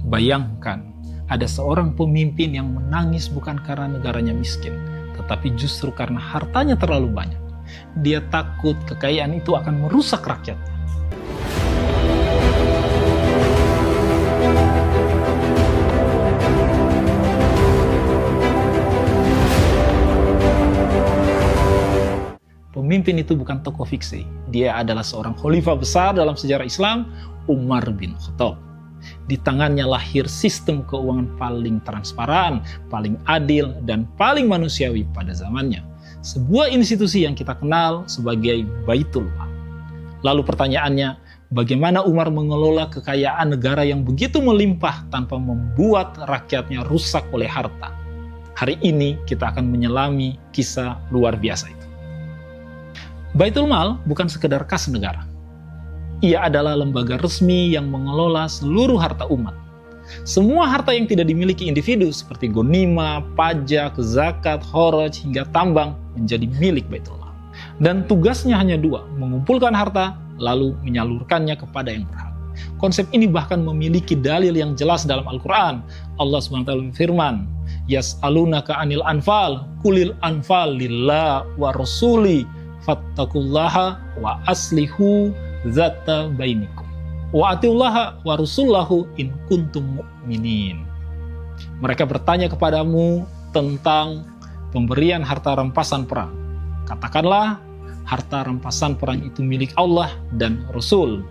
Bayangkan, ada seorang pemimpin yang menangis bukan karena negaranya miskin, tetapi justru karena hartanya terlalu banyak. Dia takut kekayaan itu akan merusak rakyatnya. Pemimpin itu bukan tokoh fiksi. Dia adalah seorang khalifah besar dalam sejarah Islam, Umar bin Khattab. Di tangannya lahir sistem keuangan paling transparan, paling adil, dan paling manusiawi pada zamannya. Sebuah institusi yang kita kenal sebagai Baitul Mal. Lalu pertanyaannya, bagaimana Umar mengelola kekayaan negara yang begitu melimpah tanpa membuat rakyatnya rusak oleh harta? Hari ini kita akan menyelami kisah luar biasa itu. Baitul Mal bukan sekedar kas negara. Ia adalah lembaga resmi yang mengelola seluruh harta umat. Semua harta yang tidak dimiliki individu seperti gonima, pajak, zakat, kharaj, hingga tambang menjadi milik Baitul Mal. Dan tugasnya hanya dua, mengumpulkan harta lalu menyalurkannya kepada yang berhak. Konsep ini bahkan memiliki dalil yang jelas dalam Al-Quran. Allah SWT berfirman, Yas'alunaka anil anfal, kulil anfal lillah wa rasuli, fattakullaha wa aslihu zata bainikum wa atiullaha wa rusullahu in kuntum mu'minin. Mereka bertanya kepadamu tentang pemberian harta rampasan perang. Katakanlah, harta rampasan perang itu milik Allah dan Rasul.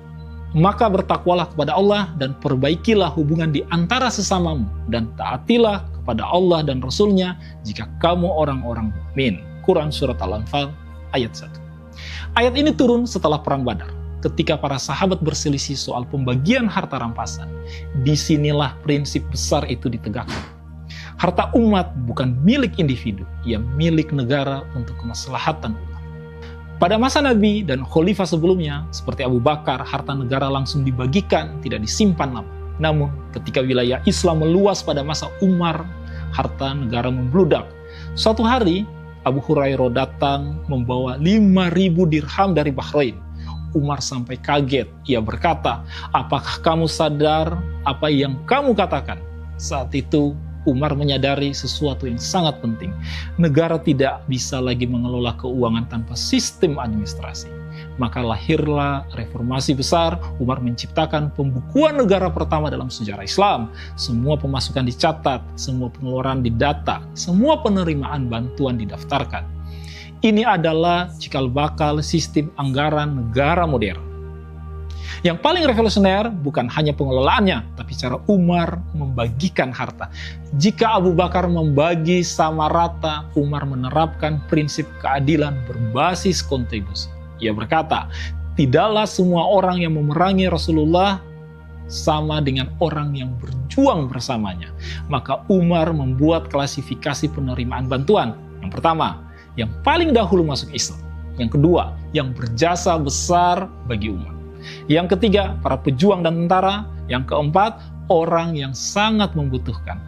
Maka bertakwalah kepada Allah dan perbaikilah hubungan di antara sesamamu, dan taatilah kepada Allah dan Rasulnya jika kamu orang-orang mukmin. Quran Surat Al-Anfal ayat 1. Ayat ini turun setelah Perang Badar, ketika para sahabat berselisih soal pembagian harta rampasan. Disinilah prinsip besar itu ditegakkan. Harta umat bukan milik individu, ia milik negara untuk kemaslahatan umat. Pada masa Nabi dan khalifah sebelumnya, seperti Abu Bakar, harta negara langsung dibagikan, tidak disimpan lama. Namun, ketika wilayah Islam meluas pada masa Umar, harta negara membludak. Suatu hari, Abu Hurairah datang membawa 5.000 dirham dari Bahrain. Umar sampai kaget. Ia berkata, apakah kamu sadar apa yang kamu katakan? Saat itu Umar menyadari sesuatu yang sangat penting. Negara tidak bisa lagi mengelola keuangan tanpa sistem administrasi. Maka lahirlah reformasi besar. Umar menciptakan pembukuan negara pertama dalam sejarah Islam. Semua pemasukan dicatat, semua pengeluaran didata, semua penerimaan bantuan didaftarkan. Ini adalah cikal bakal sistem anggaran negara modern. Yang paling revolusioner bukan hanya pengelolaannya, tapi cara Umar membagikan harta. Jika Abu Bakar membagi sama rata, Umar menerapkan prinsip keadilan berbasis kontribusi. Ia berkata, tidaklah semua orang yang memerangi Rasulullah sama dengan orang yang berjuang bersamanya. Maka Umar membuat klasifikasi penerimaan bantuan. Yang pertama, yang paling dahulu masuk Islam. Yang kedua, yang berjasa besar bagi umat. Yang ketiga, para pejuang dan tentara. Yang keempat, orang yang sangat membutuhkan.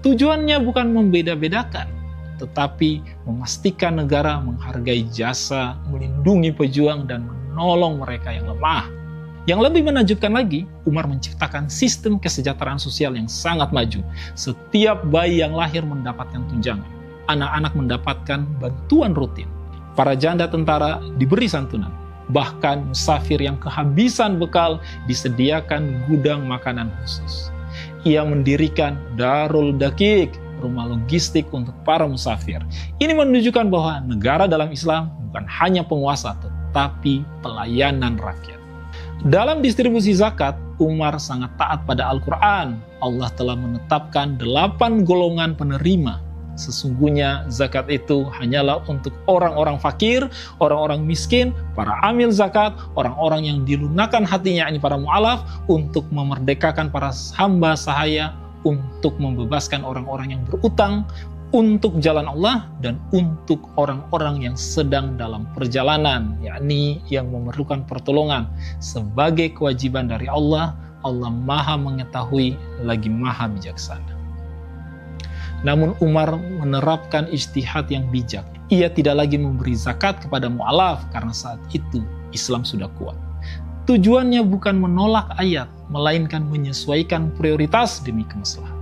Tujuannya bukan membeda-bedakan, tetapi memastikan negara menghargai jasa, melindungi pejuang, dan menolong mereka yang lemah. Yang lebih menakjubkan lagi, Umar menciptakan sistem kesejahteraan sosial yang sangat maju. Setiap bayi yang lahir mendapatkan tunjangan. Anak-anak mendapatkan bantuan rutin. Para janda tentara diberi santunan. Bahkan musafir yang kehabisan bekal disediakan gudang makanan khusus. Ia mendirikan Darul Daqiq, rumah logistik untuk para musafir. Ini menunjukkan bahwa negara dalam Islam bukan hanya penguasa, tetapi pelayanan rakyat. Dalam distribusi zakat, Umar sangat taat pada Al-Quran. Allah telah menetapkan 8 golongan penerima. Sesungguhnya zakat itu hanyalah untuk orang-orang fakir, orang-orang miskin, para amil zakat, orang-orang yang dilunakan hatinya, ini para mu'alaf, untuk memerdekakan para hamba sahaya, untuk membebaskan orang-orang yang berutang, untuk jalan Allah, dan untuk orang-orang yang sedang dalam perjalanan, yakni yang memerlukan pertolongan. Sebagai kewajiban dari Allah, Allah Maha mengetahui lagi Maha bijaksana. Namun Umar menerapkan ijtihad yang bijak. Ia tidak lagi memberi zakat kepada mu'alaf karena saat itu Islam sudah kuat. Tujuannya bukan menolak ayat, melainkan menyesuaikan prioritas demi kemaslahatan.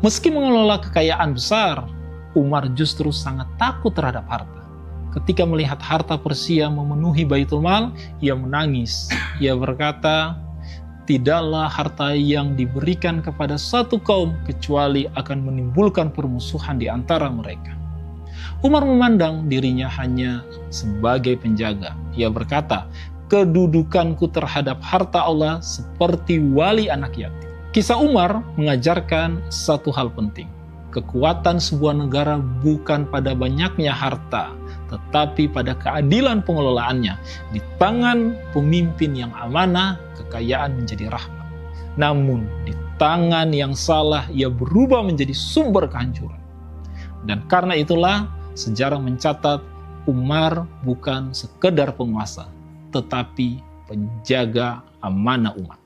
Meski mengelola kekayaan besar, Umar justru sangat takut terhadap harta. Ketika melihat harta Persia memenuhi Baitul Mal, ia menangis. Ia berkata, "Tidaklah harta yang diberikan kepada satu kaum kecuali akan menimbulkan permusuhan di antara mereka." Umar memandang dirinya hanya sebagai penjaga. Ia berkata, "Kedudukanku terhadap harta Allah seperti wali anak yatim." Kisah Umar mengajarkan satu hal penting. Kekuatan sebuah negara bukan pada banyaknya harta, tetapi pada keadilan pengelolaannya. Di tangan pemimpin yang amanah, kekayaan menjadi rahmat. Namun, di tangan yang salah, ia berubah menjadi sumber kehancuran. Dan karena itulah, sejarah mencatat Umar bukan sekedar penguasa, tetapi penjaga amanah umat.